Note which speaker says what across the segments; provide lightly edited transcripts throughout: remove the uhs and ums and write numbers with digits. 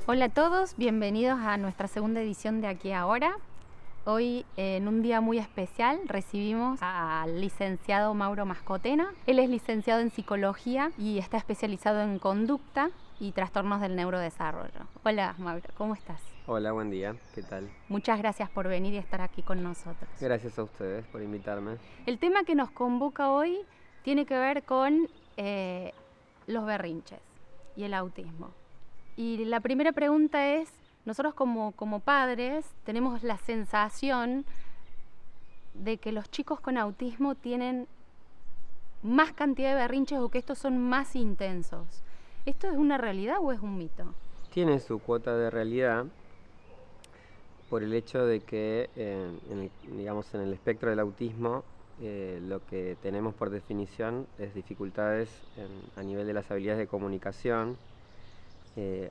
Speaker 1: Hola a todos, bienvenidos a nuestra segunda edición de Aquí Ahora. Hoy, en un día muy especial, recibimos al licenciado Mauro Mascotena. Él es licenciado en psicología y está especializado en conducta y trastornos del neurodesarrollo. Hola Mauro, ¿cómo estás?
Speaker 2: Hola, buen día, ¿qué tal?
Speaker 1: Muchas gracias por venir y estar aquí con nosotros.
Speaker 2: Gracias a ustedes por invitarme.
Speaker 1: El tema que nos convoca hoy tiene que ver con los berrinches y el autismo. Y la primera pregunta es, nosotros como padres tenemos la sensación de que los chicos con autismo tienen más cantidad de berrinches o que estos son más intensos. ¿Esto es una realidad o es un mito?
Speaker 2: Tiene su cuota de realidad por el hecho de que en el espectro del autismo lo que tenemos por definición es dificultades a nivel de las habilidades de comunicación,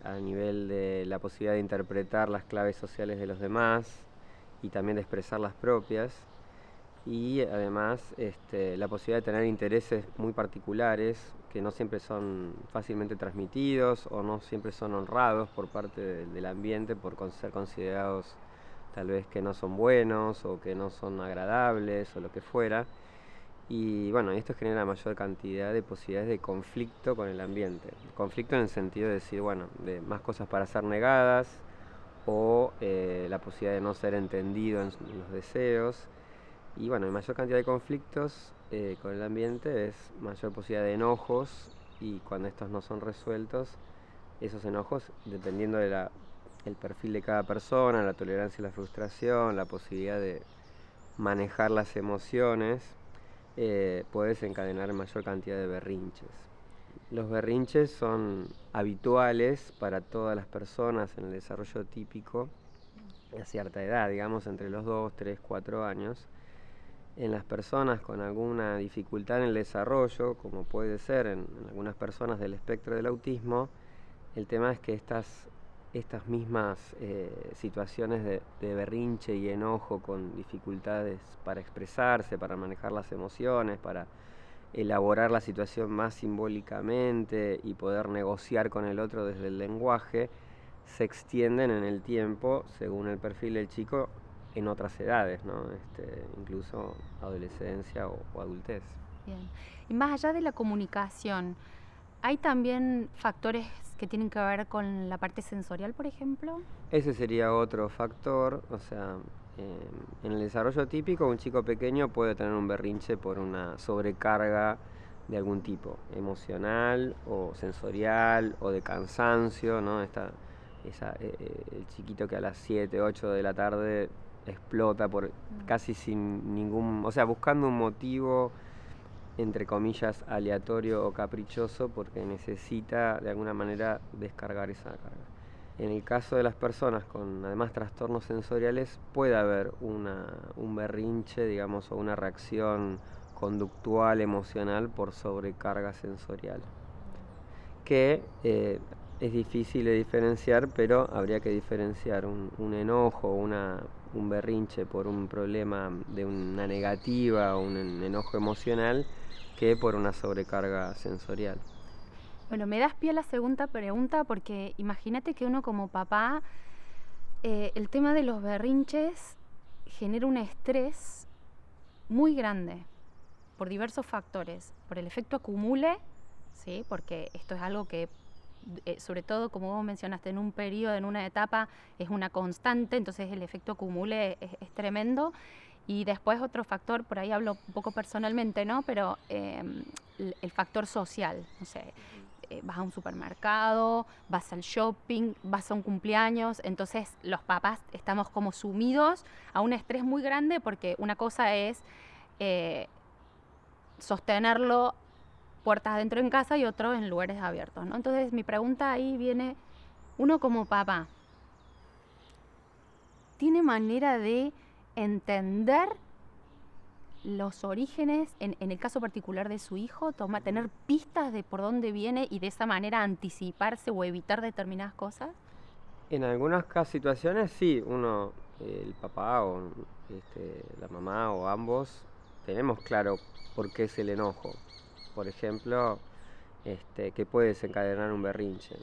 Speaker 2: a nivel de la posibilidad de interpretar las claves sociales de los demás y también de expresar las propias. Y además la posibilidad de tener intereses muy particulares que no siempre son fácilmente transmitidos o no siempre son honrados por parte del ambiente por ser considerados tal vez que no son buenos o que no son agradables o lo que fuera. Y bueno, esto genera mayor cantidad de posibilidades de conflicto con el ambiente. Conflicto en el sentido de decir, bueno, de más cosas para ser negadas o la posibilidad de no ser entendido en los deseos. Y bueno, hay mayor cantidad de conflictos con el ambiente, es mayor posibilidad de enojos, y cuando estos no son resueltos, esos enojos, dependiendo del perfil de cada persona, la tolerancia a la frustración, la posibilidad de manejar las emociones, puede desencadenar mayor cantidad de berrinches. Los berrinches son habituales para todas las personas en el desarrollo típico a cierta edad, digamos entre los 2, 3, 4 años. En las personas con alguna dificultad en el desarrollo, como puede ser en algunas personas del espectro del autismo, el tema es que estas mismas situaciones de berrinche y enojo con dificultades para expresarse, para manejar las emociones, para elaborar la situación más simbólicamente y poder negociar con el otro desde el lenguaje, se extienden en el tiempo según el perfil del chico en otras edades, ¿no? Incluso adolescencia o adultez.
Speaker 1: Bien. Y más allá de la comunicación, ¿hay también factores que tienen que ver con la parte sensorial, por ejemplo?
Speaker 2: Ese sería otro factor, o sea, en el desarrollo típico un chico pequeño puede tener un berrinche por una sobrecarga de algún tipo, emocional o sensorial o de cansancio, ¿no? El chiquito que a las 7, 8 de la tarde explota por casi sin ningún, o sea, buscando un motivo entre comillas aleatorio o caprichoso porque necesita de alguna manera descargar esa carga. En el caso de las personas con además trastornos sensoriales puede haber un berrinche, digamos, o una reacción conductual, emocional por sobrecarga sensorial, que es difícil de diferenciar, pero habría que diferenciar un enojo, un berrinche por un problema de una negativa o un enojo emocional que por una sobrecarga sensorial.
Speaker 1: Bueno, me das pie a la segunda pregunta porque imagínate que uno como papá, el tema de los berrinches genera un estrés muy grande por diversos factores, por el efecto acumule, ¿sí? Porque esto es algo que, sobre todo como vos mencionaste, en un periodo, en una etapa, es una constante, entonces el efecto acumule es tremendo. Y después otro factor, por ahí hablo un poco personalmente, ¿no? Pero el factor social, no sé, vas a un supermercado, vas al shopping, vas a un cumpleaños, entonces los papás estamos como sumidos a un estrés muy grande porque una cosa es sostenerlo puertas adentro en casa y otro en lugares abiertos, ¿no? Entonces mi pregunta ahí viene, uno como papá, ¿tiene manera de entender los orígenes, en el caso particular de su hijo, tener pistas de por dónde viene y de esa manera anticiparse o evitar determinadas cosas?
Speaker 2: En algunas situaciones sí, el papá o la mamá o ambos, tenemos claro por qué es el enojo. Por ejemplo, que puede desencadenar un berrinche.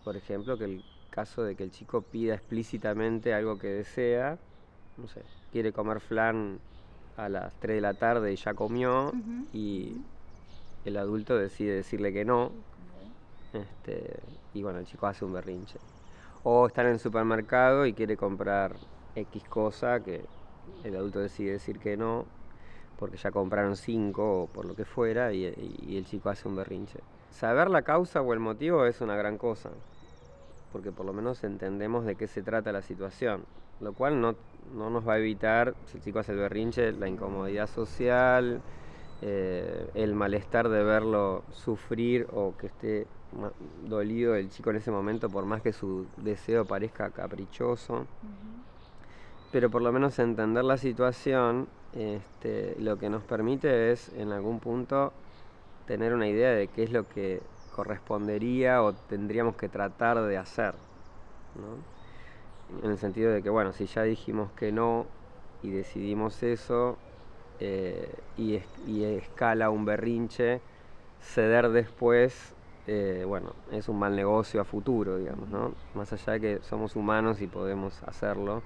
Speaker 2: Por ejemplo, que caso de que el chico pida explícitamente algo que desea, no sé, quiere comer flan a las 3 de la tarde y ya comió, y el adulto decide decirle que no, y bueno, el chico hace un berrinche. O está en el supermercado y quiere comprar X cosa que el adulto decide decir que no, porque ya compraron 5 o por lo que fuera, y el chico hace un berrinche. Saber la causa o el motivo es una gran cosa, porque por lo menos entendemos de qué se trata la situación, lo cual no nos va a evitar, si el chico hace el berrinche, la incomodidad social, el malestar de verlo sufrir o que esté dolido el chico en ese momento, por más que su deseo parezca caprichoso. Pero por lo menos entender la situación, lo que nos permite es en algún punto tener una idea de qué es lo que correspondería o tendríamos que tratar de hacer, ¿no? En el sentido de que, bueno, si ya dijimos que no y decidimos eso, y escala un berrinche, ceder después, bueno, es un mal negocio a futuro, digamos, ¿no? Más allá de que somos humanos y podemos hacerlo,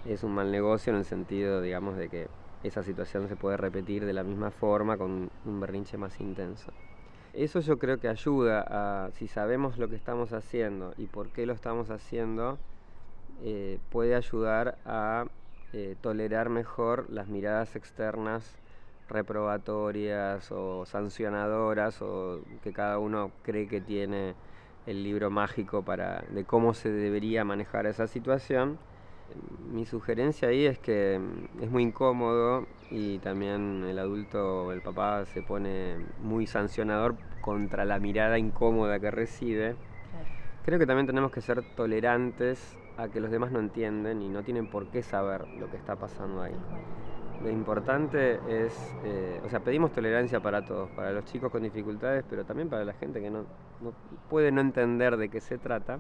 Speaker 2: es un mal negocio en el sentido, digamos, de que esa situación se puede repetir de la misma forma con un berrinche más intenso. Eso yo creo que ayuda a, si sabemos lo que estamos haciendo y por qué lo estamos haciendo, puede ayudar a tolerar mejor las miradas externas reprobatorias o sancionadoras, o que cada uno cree que tiene el libro mágico de cómo se debería manejar esa situación. Mi sugerencia ahí es que es muy incómodo y también el adulto, el papá, se pone muy sancionador contra la mirada incómoda que recibe. Claro. Creo que también tenemos que ser tolerantes a que los demás no entienden y no tienen por qué saber lo que está pasando ahí. Lo importante es, pedimos tolerancia para todos, para los chicos con dificultades, pero también para la gente que no puede no entender de qué se trata,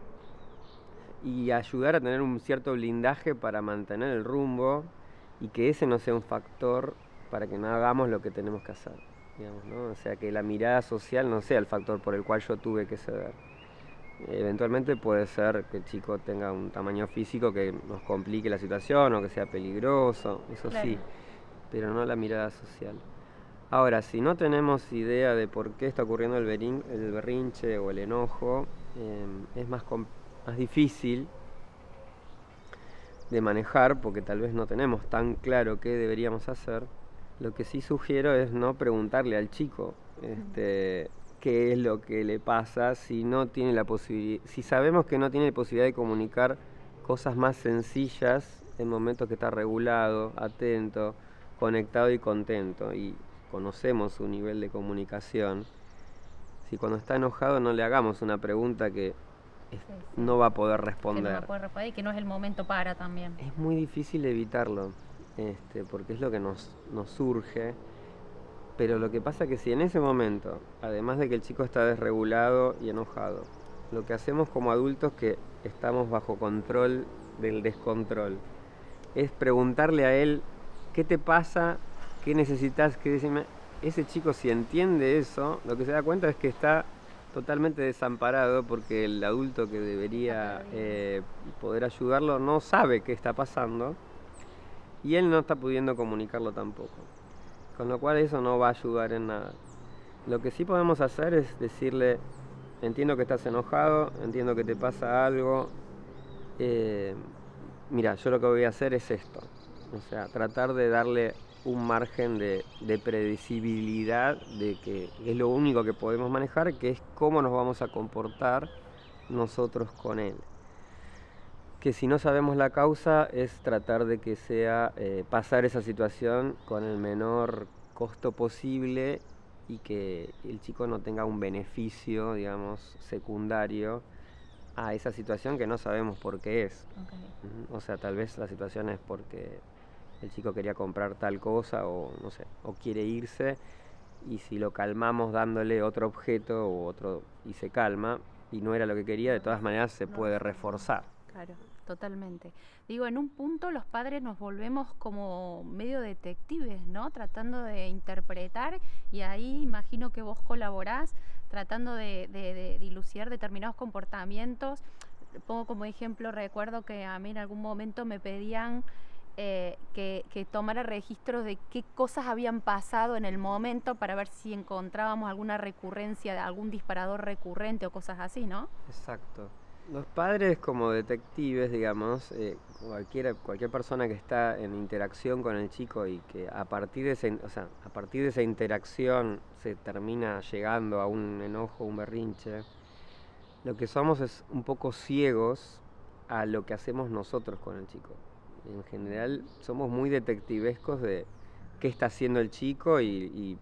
Speaker 2: y ayudar a tener un cierto blindaje para mantener el rumbo y que ese no sea un factor para que no hagamos lo que tenemos que hacer, digamos, ¿no? O sea, que la mirada social no sea el factor por el cual yo tuve que ceder. Eventualmente puede ser que el chico tenga un tamaño físico que nos complique la situación o que sea peligroso, eso claro. Sí, pero no la mirada social. Ahora, si no tenemos idea de por qué está ocurriendo el berrinche o el enojo, es más difícil de manejar porque tal vez no tenemos tan claro qué deberíamos hacer. Lo que sí sugiero es no preguntarle al chico qué es lo que le pasa si no tiene la posibilidad, si sabemos que no tiene posibilidad de comunicar cosas más sencillas en momentos que está regulado, atento, conectado y contento, y conocemos su nivel de comunicación. Si cuando está enojado no le hagamos una pregunta que no va a poder responder.
Speaker 1: Que no va a poder responder y que no es el momento para también.
Speaker 2: Es muy difícil evitarlo, porque es lo que nos surge. Pero lo que pasa es que si en ese momento, además de que el chico está desregulado y enojado, lo que hacemos como adultos que estamos bajo control del descontrol, es preguntarle a él, ¿qué te pasa? ¿Qué necesitas? ¿Qué decirme? Ese chico, si entiende eso, lo que se da cuenta es que está totalmente desamparado porque el adulto que debería poder ayudarlo no sabe qué está pasando y él no está pudiendo comunicarlo tampoco. Con lo cual eso no va a ayudar en nada. Lo que sí podemos hacer es decirle, entiendo que estás enojado, entiendo que te pasa algo, mira, yo lo que voy a hacer es esto. O sea, tratar de darle un margen de predecibilidad de que es lo único que podemos manejar, que es cómo nos vamos a comportar nosotros con él. Que si no sabemos la causa es tratar de que sea pasar esa situación con el menor costo posible y que el chico no tenga un beneficio, digamos, secundario a esa situación que no sabemos por qué es. Okay. O sea, tal vez la situación es porque el chico quería comprar tal cosa o no sé, o quiere irse, y si lo calmamos dándole otro objeto o otro y se calma y no era lo que quería, de todas maneras se puede reforzar.
Speaker 1: Claro. Totalmente. Digo, en un punto los padres nos volvemos como medio detectives, ¿no? Tratando de interpretar, y ahí imagino que vos colaborás tratando de dilucidar determinados comportamientos. pongo como ejemplo, recuerdo que a mí en algún momento me pedían que tomara registros de qué cosas habían pasado en el momento para ver si encontrábamos alguna recurrencia de algún disparador recurrente o cosas así, ¿no?
Speaker 2: Exacto. Los padres como detectives, digamos, cualquier persona que está en interacción con el chico y que a partir de esa interacción se termina llegando a un enojo, un berrinche, lo que somos es un poco ciegos a lo que hacemos nosotros con el chico. En general somos muy detectivescos de qué está haciendo el chico y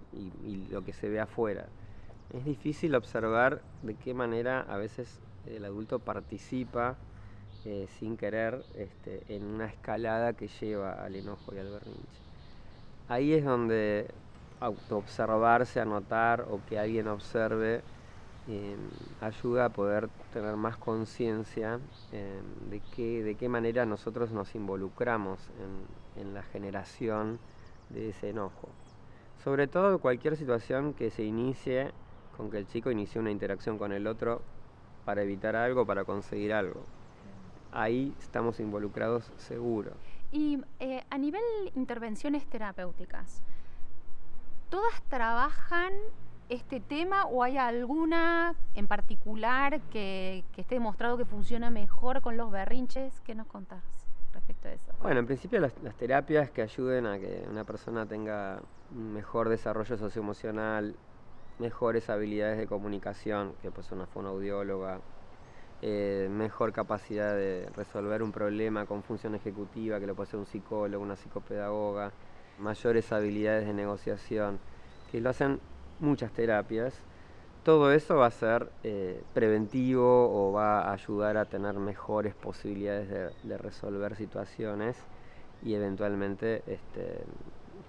Speaker 2: lo que se ve afuera. Es difícil observar de qué manera a veces el adulto participa sin querer en una escalada que lleva al enojo y al berrinche. Ahí es donde autoobservarse, anotar o que alguien observe ayuda a poder tener más conciencia de qué manera nosotros nos involucramos en la generación de ese enojo. Sobre todo cualquier situación que se inicie con que el chico inicie una interacción con el otro para evitar algo, para conseguir algo. Ahí estamos involucrados seguro.
Speaker 1: Y a nivel intervenciones terapéuticas, ¿todas trabajan este tema o hay alguna en particular que esté demostrado que funciona mejor con los berrinches? ¿Qué nos contás respecto a eso?
Speaker 2: Bueno, en principio las terapias que ayuden a que una persona tenga un mejor desarrollo socioemocional, mejores habilidades de comunicación, que pues una fonoaudióloga, mejor capacidad de resolver un problema con función ejecutiva, que lo puede hacer un psicólogo, una psicopedagoga, mayores habilidades de negociación, que lo hacen muchas terapias. Todo eso va a ser preventivo o va a ayudar a tener mejores posibilidades de resolver situaciones y eventualmente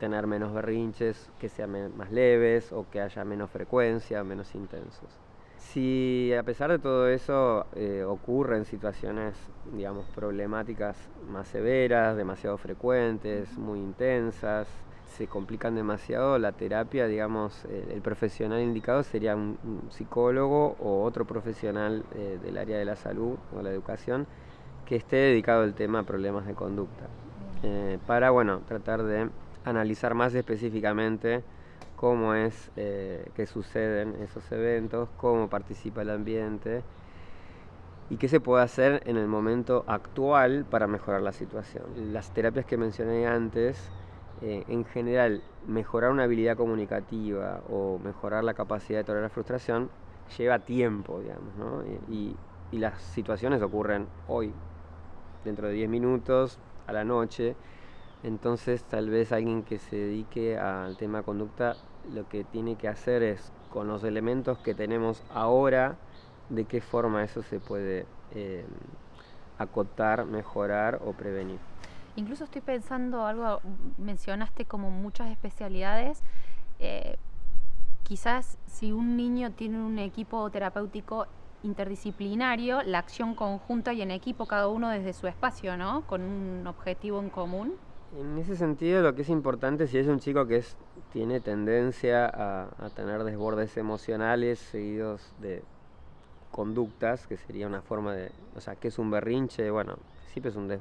Speaker 2: tener menos berrinches, que sean más leves o que haya menos frecuencia, menos intensos. Si a pesar de todo eso ocurren situaciones, digamos, problemáticas más severas, demasiado frecuentes, muy intensas, se complican demasiado, la terapia, digamos, el profesional indicado sería un psicólogo o otro profesional del área de la salud o la educación que esté dedicado al tema problemas de conducta, para, bueno, tratar de analizar más específicamente cómo es que suceden esos eventos, cómo participa el ambiente y qué se puede hacer en el momento actual para mejorar la situación. Las terapias que mencioné antes, en general, mejorar una habilidad comunicativa o mejorar la capacidad de tolerar la frustración lleva tiempo, digamos, ¿no? Y las situaciones ocurren hoy, dentro de 10 minutos, a la noche. Entonces tal vez alguien que se dedique al tema conducta lo que tiene que hacer es, con los elementos que tenemos ahora, de qué forma eso se puede acotar, mejorar o prevenir.
Speaker 1: Incluso estoy pensando algo, mencionaste como muchas especialidades, quizás si un niño tiene un equipo terapéutico interdisciplinario, la acción conjunta y en equipo, cada uno desde su espacio, ¿no? Con un objetivo en común.
Speaker 2: En ese sentido, lo que es importante, si es un chico que tiene tendencia a tener desbordes emocionales seguidos de conductas, que sería una forma de, o sea, ¿qué es un berrinche? Bueno, siempre es un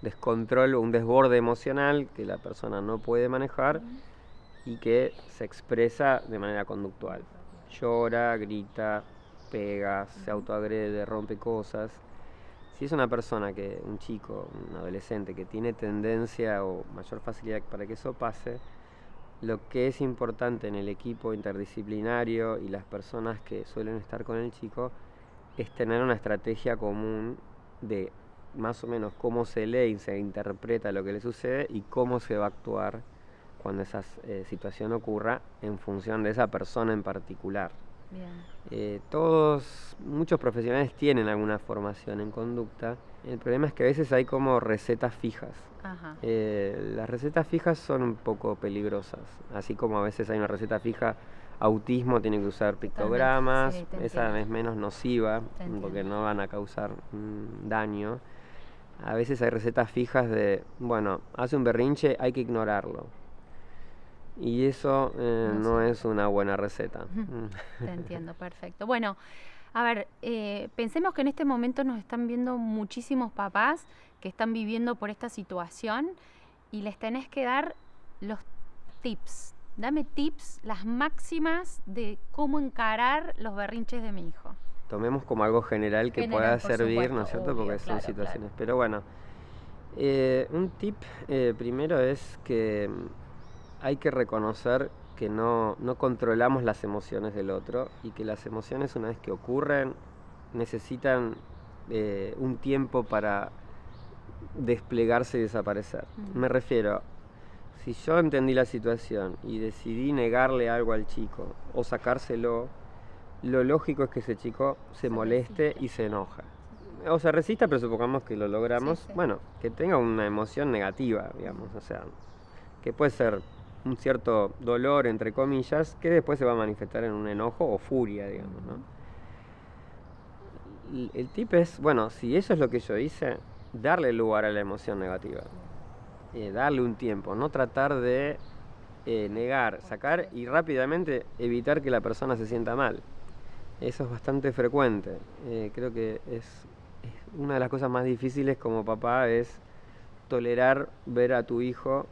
Speaker 2: descontrol o un desborde emocional que la persona no puede manejar y que se expresa de manera conductual. Llora, grita, pega, se autoagrede, rompe cosas. Si es una persona un chico, un adolescente que tiene tendencia o mayor facilidad para que eso pase, lo que es importante en el equipo interdisciplinario y las personas que suelen estar con el chico es tener una estrategia común de más o menos cómo se lee y se interpreta lo que le sucede y cómo se va a actuar cuando esa situación ocurra en función de esa persona en particular. Bien. Muchos profesionales tienen alguna formación en conducta. El problema es que a veces hay como recetas fijas. Ajá. Las recetas fijas son un poco peligrosas, así como a veces hay una receta fija, autismo tiene que usar pictogramas, sí, esa es menos nociva porque no van a causar daño. A veces hay recetas fijas de, bueno, hace un berrinche, hay que ignorarlo. Y eso no es una buena receta.
Speaker 1: Te entiendo, perfecto. Bueno, a ver, pensemos que en este momento nos están viendo muchísimos papás que están viviendo por esta situación y les tenés que dar los tips. Dame tips, las máximas de cómo encarar los berrinches de mi hijo.
Speaker 2: Tomemos como algo general que pueda servir, ¿no es cierto?
Speaker 1: Obvio,
Speaker 2: Porque son
Speaker 1: claro,
Speaker 2: situaciones.
Speaker 1: claro.
Speaker 2: Pero bueno, un tip primero es que hay que reconocer que no controlamos las emociones del otro y que las emociones, una vez que ocurren, necesitan un tiempo para desplegarse y desaparecer. Me refiero, si yo entendí la situación y decidí negarle algo al chico o sacárselo, lo lógico es que ese chico se moleste resista y se enoja. O se resista, pero supongamos que lo logramos, sí. Bueno, que tenga una emoción negativa, digamos, o sea, que puede ser un cierto dolor, entre comillas, que después se va a manifestar en un enojo o furia, digamos, ¿no? El tip es, bueno, si eso es lo que yo hice, darle lugar a la emoción negativa, darle un tiempo, no tratar de negar, sacar y rápidamente evitar que la persona se sienta mal. Eso es bastante frecuente. Creo que es una de las cosas más difíciles como papá es tolerar ver a tu hijo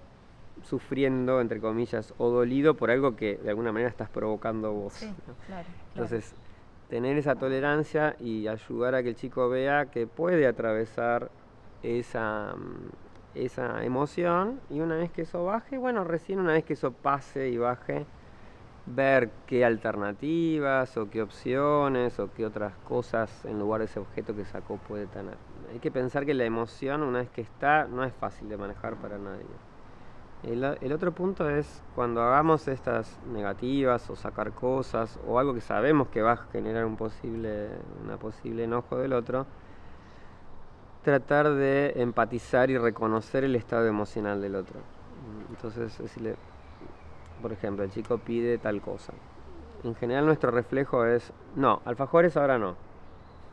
Speaker 2: sufriendo, entre comillas, o dolido por algo que de alguna manera estás provocando vos.
Speaker 1: Sí,
Speaker 2: ¿no?
Speaker 1: Claro.
Speaker 2: Entonces, tener esa tolerancia y ayudar a que el chico vea que puede atravesar esa emoción, y una vez que eso baje, bueno, recién una vez que eso pase y baje, ver qué alternativas o qué opciones o qué otras cosas en lugar de ese objeto que sacó puede tener. Hay que pensar que la emoción, una vez que está, no es fácil de manejar para nadie. El otro punto es cuando hagamos estas negativas o sacar cosas o algo que sabemos que va a generar una posible enojo del otro, tratar de empatizar y reconocer el estado emocional del otro. Entonces, decirle, por ejemplo, el chico pide tal cosa. En general nuestro reflejo es, no, alfajores ahora no.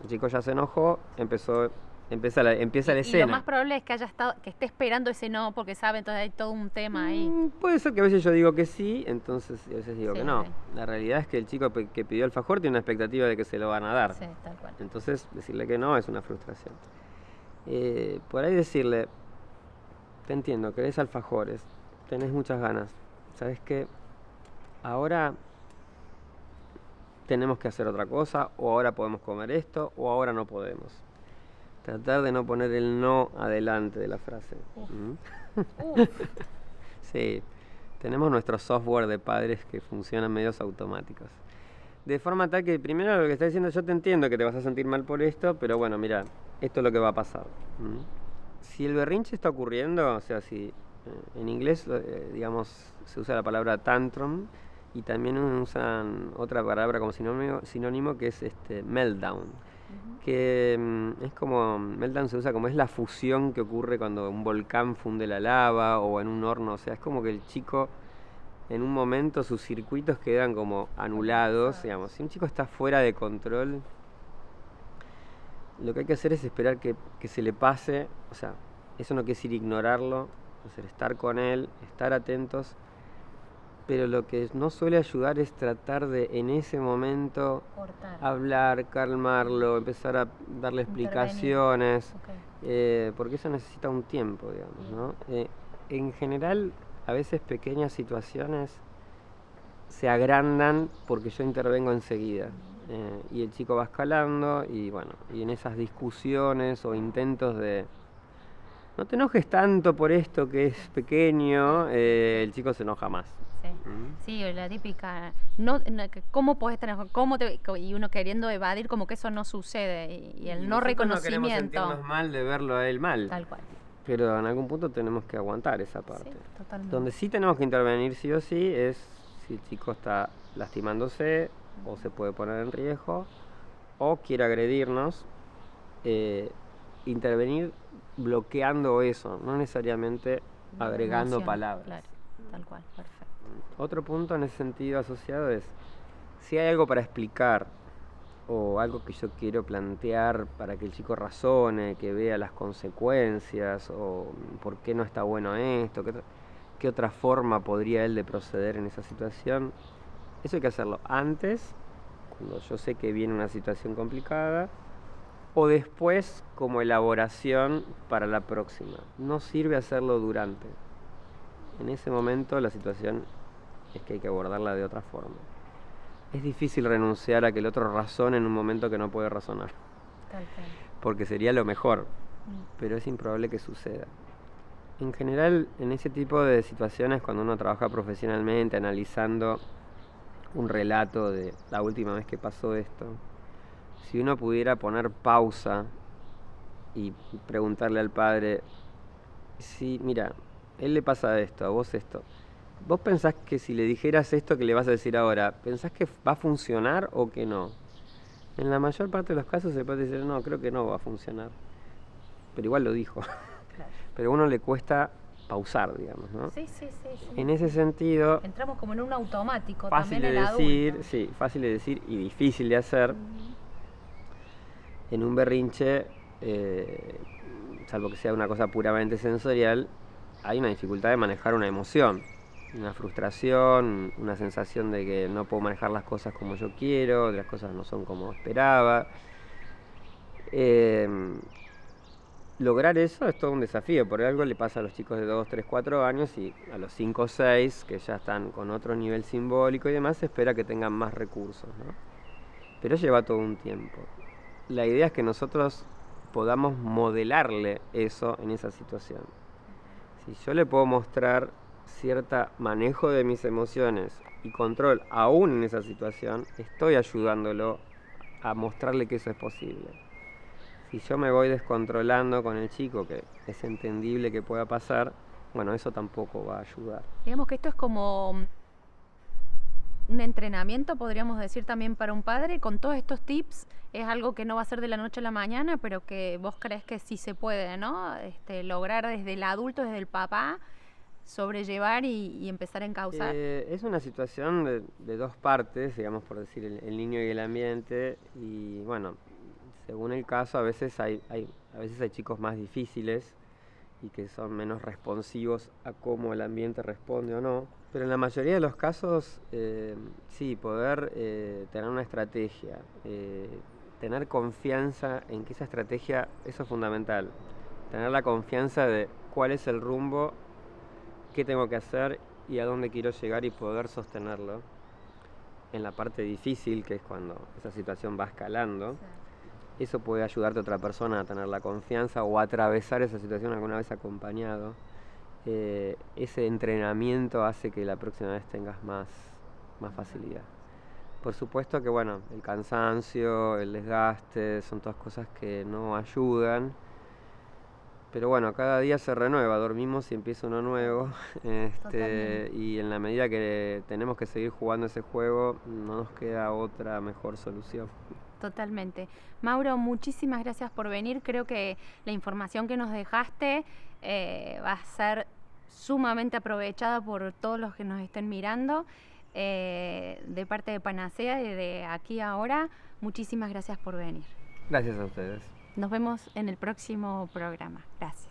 Speaker 2: El chico ya se enojó, empieza la escena.
Speaker 1: Y lo más probable es que que esté esperando ese no, porque sabe, entonces hay todo un tema ahí.
Speaker 2: Puede ser que a veces yo digo que sí, entonces a veces digo que no. La realidad es que el chico que pidió alfajor tiene una expectativa de que se lo van a dar.
Speaker 1: Sí, tal cual.
Speaker 2: Entonces decirle que no es una frustración. Por ahí decirle, te entiendo, querés alfajores, tenés muchas ganas. ¿Sabes qué? Ahora tenemos que hacer otra cosa, o ahora podemos comer esto, o ahora no podemos. Tratar de no poner el no adelante de la frase. Sí, tenemos nuestro software de padres que funcionan medios automáticos. De forma tal que primero lo que está diciendo, yo te entiendo que te vas a sentir mal por esto, pero bueno, mira, esto es lo que va a pasar. Si el berrinche está ocurriendo, o sea, si en inglés, digamos, se usa la palabra tantrum y también usan otra palabra como sinónimo que es meltdown. Que es como, meltdown se usa como es la fusión que ocurre cuando un volcán funde la lava o en un horno, o sea, es como que el chico en un momento sus circuitos quedan como anulados, digamos. Si un chico está fuera de control, lo que hay que hacer es esperar que se le pase, o sea, eso no quiere decir ignorarlo, es decir, estar con él, estar atentos, pero lo que no suele ayudar es tratar de en ese momento hablar, calmarlo, empezar a darle explicaciones, porque eso necesita un tiempo, digamos, ¿no? En general, a veces pequeñas situaciones se agrandan porque yo intervengo enseguida, y el chico va escalando y bueno, y en esas discusiones o intentos de no te enojes tanto por esto que es pequeño, el chico se enoja más.
Speaker 1: Sí, la típica, ¿cómo podés estar enojado? Y uno queriendo evadir como que eso no sucede, y el no reconocimiento.
Speaker 2: No queremos sentirnos mal de verlo a él mal.
Speaker 1: Tal cual.
Speaker 2: Pero en algún punto tenemos que aguantar esa parte.
Speaker 1: Sí, totalmente.
Speaker 2: Donde sí tenemos que intervenir sí o sí es si el chico está lastimándose o se puede poner en riesgo o quiere agredirnos, intervenir bloqueando eso, no necesariamente agregando palabras.
Speaker 1: Claro, tal cual, perfecto.
Speaker 2: Otro punto en ese sentido asociado es, si hay algo para explicar o algo que yo quiero plantear para que el chico razone, que vea las consecuencias o por qué no está bueno esto, qué otra forma podría él de proceder en esa situación. Eso hay que hacerlo antes, cuando yo sé que viene una situación complicada, o después como elaboración para la próxima. No sirve hacerlo durante. En ese momento la situación es que hay que abordarla de otra forma. Es difícil renunciar a que el otro razone en un momento que no puede razonar.
Speaker 1: Tal cual.
Speaker 2: Porque sería lo mejor, pero es improbable que suceda. En general, en ese tipo de situaciones, cuando uno trabaja profesionalmente, analizando un relato de la última vez que pasó esto, si uno pudiera poner pausa y preguntarle al padre, sí, mira, él le pasa esto, a vos esto. ¿Vos pensás que si le dijeras esto que le vas a decir ahora, pensás que va a funcionar o que no? En la mayor parte de los casos se puede decir, no, creo que no va a funcionar. Pero igual lo dijo.
Speaker 1: Claro.
Speaker 2: Pero a uno le cuesta pausar, digamos, ¿no?
Speaker 1: Sí.
Speaker 2: En ese sentido,
Speaker 1: Entramos como en un automático
Speaker 2: fácil
Speaker 1: también
Speaker 2: de
Speaker 1: el
Speaker 2: decir,
Speaker 1: adulto.
Speaker 2: sí, fácil de decir y difícil de hacer. En un berrinche, salvo que sea una cosa puramente sensorial, hay una dificultad de manejar una emoción, una frustración, una sensación de que no puedo manejar las cosas como yo quiero, de las cosas no son como esperaba. Lograr eso es todo un desafío, por algo le pasa a los chicos de 2, 3, 4 años y a los 5 o 6, que ya están con otro nivel simbólico y demás, se espera que tengan más recursos, ¿no? Pero lleva todo un tiempo. La idea es que nosotros podamos modelarle eso en esa situación. Si yo le puedo mostrar cierto manejo de mis emociones y control aún en esa situación, estoy ayudándolo a mostrarle que eso es posible. Si yo me voy descontrolando con el chico, que es entendible que pueda pasar, bueno, eso tampoco va a ayudar.
Speaker 1: Digamos que esto es como un entrenamiento, podríamos decir también para un padre, con todos estos tips. Es algo que no va a ser de la noche a la mañana, pero que vos crees que sí se puede, ¿no? Lograr desde el adulto, desde el papá, sobrellevar y empezar a encauzar.
Speaker 2: Es una situación de dos partes, digamos, por decir, el niño y el ambiente. Y bueno, según el caso, a veces hay chicos más difíciles y que son menos responsivos a cómo el ambiente responde o no. Pero en la mayoría de los casos, sí, poder tener una estrategia, tener confianza en que esa estrategia, eso es fundamental. Tener la confianza de cuál es el rumbo, qué tengo que hacer y a dónde quiero llegar y poder sostenerlo. En la parte difícil, que es cuando esa situación va escalando, eso puede ayudarte a otra persona a tener la confianza o a atravesar esa situación alguna vez acompañado. Ese entrenamiento hace que la próxima vez tengas más facilidad. Por supuesto que bueno, el cansancio, el desgaste, son todas cosas que no ayudan. Pero bueno, cada día se renueva, dormimos y empieza uno nuevo. Y en la medida que tenemos que seguir jugando ese juego, no nos queda otra mejor solución.
Speaker 1: Totalmente. Mauro, muchísimas gracias por venir. Creo que la información que nos dejaste va a ser sumamente aprovechada por todos los que nos estén mirando. De parte de Panacea y de Aquí Ahora, muchísimas gracias por venir.
Speaker 2: Gracias a ustedes.
Speaker 1: Nos vemos en el próximo programa. Gracias.